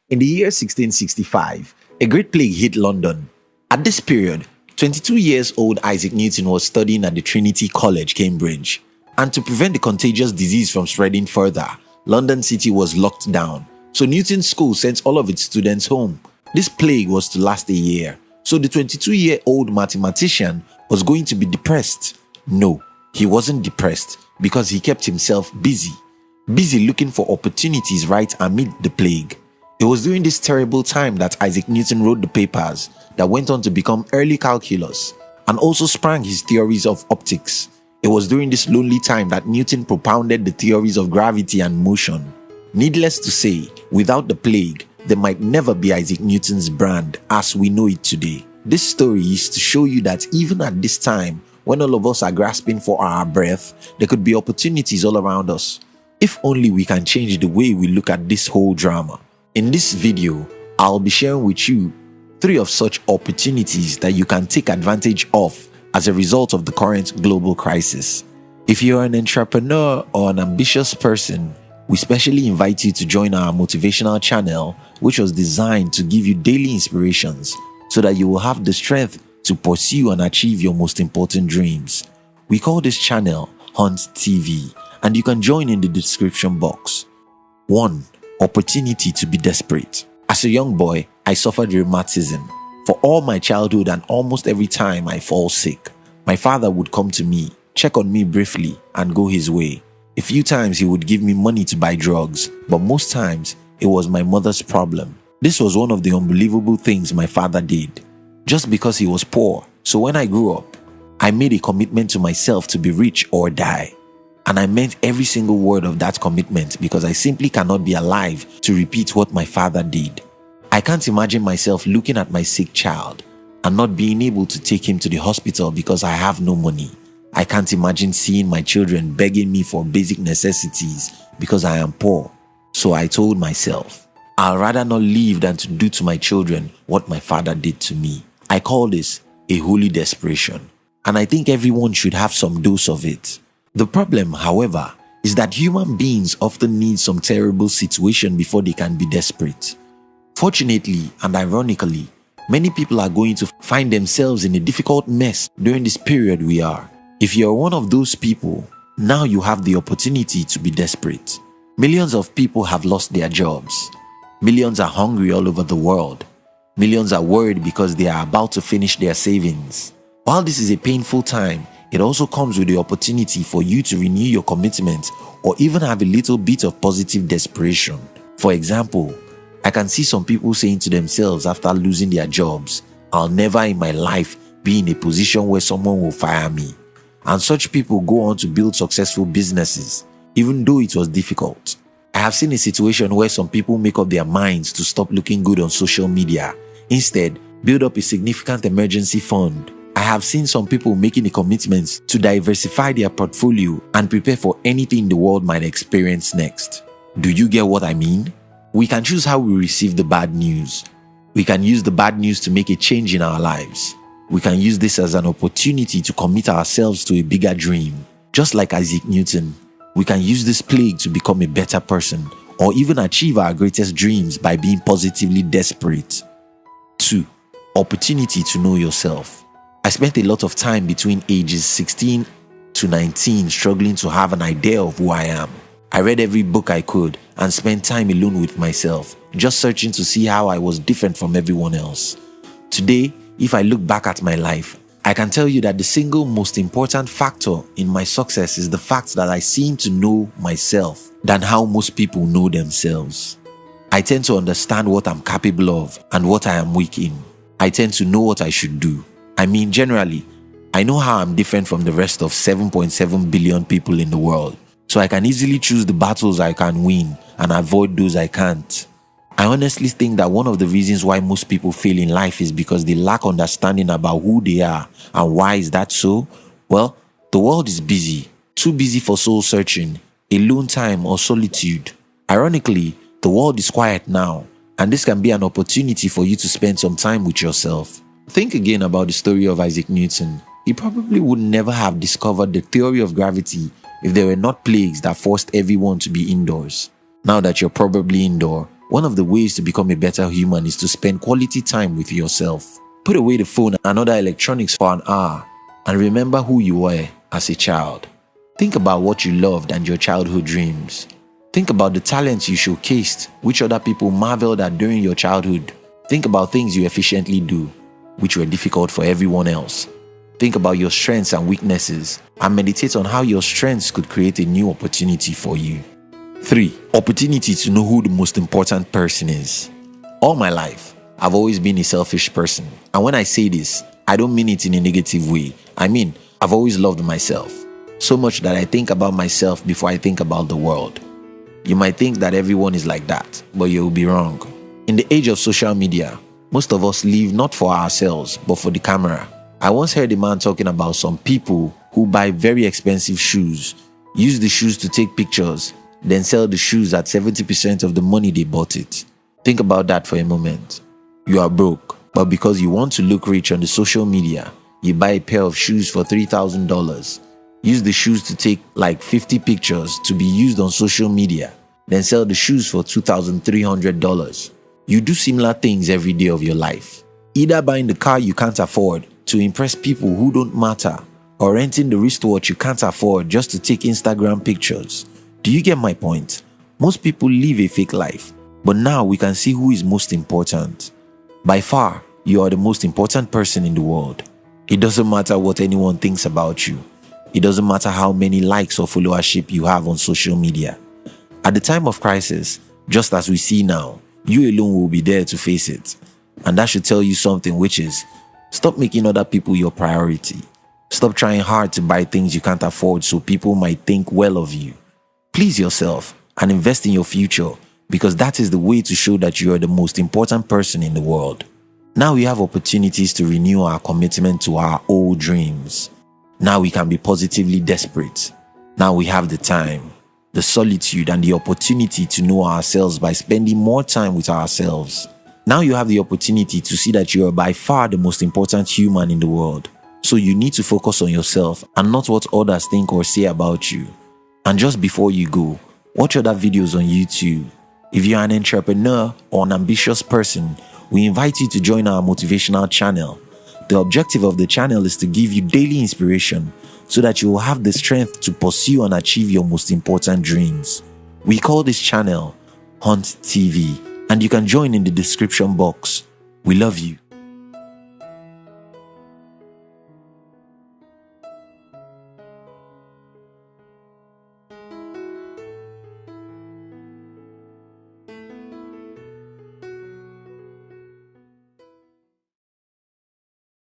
In the year 1665, a great plague hit London. At this period, 22 years old Isaac Newton was studying at the Trinity College, Cambridge. And to prevent the contagious disease from spreading further, London City was locked down. So Newton's school sent all of its students home. This plague was to last a year. So the 22-year-old mathematician was going to be depressed. No, he wasn't depressed because he kept himself busy looking for opportunities right amid the plague. It was during this terrible time that Isaac Newton wrote the papers that went on to become early calculus and also sprang his theories of optics. It was during this lonely time that Newton propounded the theories of gravity and motion. Needless to say, without the plague, there might never be Isaac Newton's brand as we know it today. This story is to show you that even at this time, when all of us are grasping for our breath, there could be opportunities all around us. If only we can change the way we look at this whole drama. In this video, I'll be sharing with you 3 of such opportunities that you can take advantage of as a result of the current global crisis. If you're an entrepreneur or an ambitious person, we specially invite you to join our motivational channel, which was designed to give you daily inspirations so that you will have the strength to pursue and achieve your most important dreams. We call this channel Hunt TV, and you can join in the description box. 1. Opportunity to be desperate. As a young boy, I suffered rheumatism. For all my childhood and almost every time I fall sick, my father would come to me, check on me briefly, and go his way. A few times he would give me money to buy drugs, but most times it was my mother's problem. This was one of the unbelievable things my father did, just because he was poor. So when I grew up, I made a commitment to myself to be rich or die. And I meant every single word of that commitment because I simply cannot be alive to repeat what my father did. I can't imagine myself looking at my sick child and not being able to take him to the hospital because I have no money. I can't imagine seeing my children begging me for basic necessities because I am poor. So I told myself, I'd rather not live than to do to my children what my father did to me. I call this a holy desperation. And I think everyone should have some dose of it. The problem, however, is that human beings often need some terrible situation before they can be desperate. Fortunately and ironically, many people are going to find themselves in a difficult mess during this period we are. If you're one of those people, now you have the opportunity to be desperate. Millions of people have lost their jobs. Millions are hungry all over the world. Millions are worried because they are about to finish their savings. While this is a painful time, it also comes with the opportunity for you to renew your commitment or even have a little bit of positive desperation. For example, I can see some people saying to themselves after losing their jobs, I'll never in my life be in a position where someone will fire me. And such people go on to build successful businesses, even though it was difficult. I have seen a situation where some people make up their minds to stop looking good on social media. Instead, build up a significant emergency fund. I have seen some people making a commitment to diversify their portfolio and prepare for anything the world might experience next. Do you get what I mean? We can choose how we receive the bad news. We can use the bad news to make a change in our lives. We can use this as an opportunity to commit ourselves to a bigger dream. Just like Isaac Newton, we can use this plague to become a better person or even achieve our greatest dreams by being positively desperate. 2. Opportunity to know yourself. I spent a lot of time between ages 16 to 19 struggling to have an idea of who I am. I read every book I could and spent time alone with myself, just searching to see how I was different from everyone else. Today, if I look back at my life, I can tell you that the single most important factor in my success is the fact that I seem to know myself than how most people know themselves. I tend to understand what I'm capable of and what I am weak in. I tend to know what I should do. I mean, generally, I know how I'm different from the rest of 7.7 billion people in the world, so I can easily choose the battles I can win and avoid those I can't. I honestly think that one of the reasons why most people fail in life is because they lack understanding about who they are. And why is that so? Well, the world is busy, too busy for soul searching, alone time or solitude. Ironically, the world is quiet now, and this can be an opportunity for you to spend some time with yourself. Think again about the story of Isaac Newton. He probably would never have discovered the theory of gravity if there were not plagues that forced everyone to be indoors. Now that you're probably indoor, One of the ways to become a better human is to spend quality time with yourself. Put away the phone and other electronics for an hour and remember who you were as a child. Think about what you loved and your childhood dreams. Think about the talents you showcased, which other people marveled at during your childhood. Think about things you efficiently do, which were difficult for everyone else. Think about your strengths and weaknesses and meditate on how your strengths could create a new opportunity for you. 3. Opportunity to know who the most important person is. All my life, I've always been a selfish person. And when I say this, I don't mean it in a negative way. I mean, I've always loved myself. So much that I think about myself before I think about the world. You might think that everyone is like that, but you'll be wrong. In the age of social media, most of us live not for ourselves, but for the camera. I once heard a man talking about some people who buy very expensive shoes, use the shoes to take pictures, then sell the shoes at 70% of the money they bought it. Think about that for a moment. You are broke, but because you want to look rich on the social media, you buy a pair of shoes for $3,000. Use the shoes to take like 50 pictures to be used on social media, then sell the shoes for $2,300. You do similar things every day of your life. Either buying the car you can't afford to impress people who don't matter, or renting the wristwatch you can't afford just to take Instagram pictures. Do you get my point? Most people live a fake life, but now we can see who is most important. By far, you are the most important person in the world. It doesn't matter what anyone thinks about you. It doesn't matter how many likes or followership you have on social media. At the time of crisis, just as we see now, you alone will be there to face it. And that should tell you something, which is, stop making other people your priority. Stop trying hard to buy things you can't afford so people might think well of you. Please yourself and invest in your future, because that is the way to show that you are the most important person in the world. Now we have opportunities to renew our commitment to our old dreams. Now we can be positively desperate. Now we have the time, the solitude, and the opportunity to know ourselves by spending more time with ourselves. Now you have the opportunity to see that you are by far the most important human in the world. So you need to focus on yourself and not what others think or say about you. And just before you go, watch other videos on YouTube. If you're an entrepreneur or an ambitious person, we invite you to join our motivational channel. The objective of the channel is to give you daily inspiration so that you will have the strength to pursue and achieve your most important dreams. We call this channel Hunt TV, and you can join in the description box. We love you.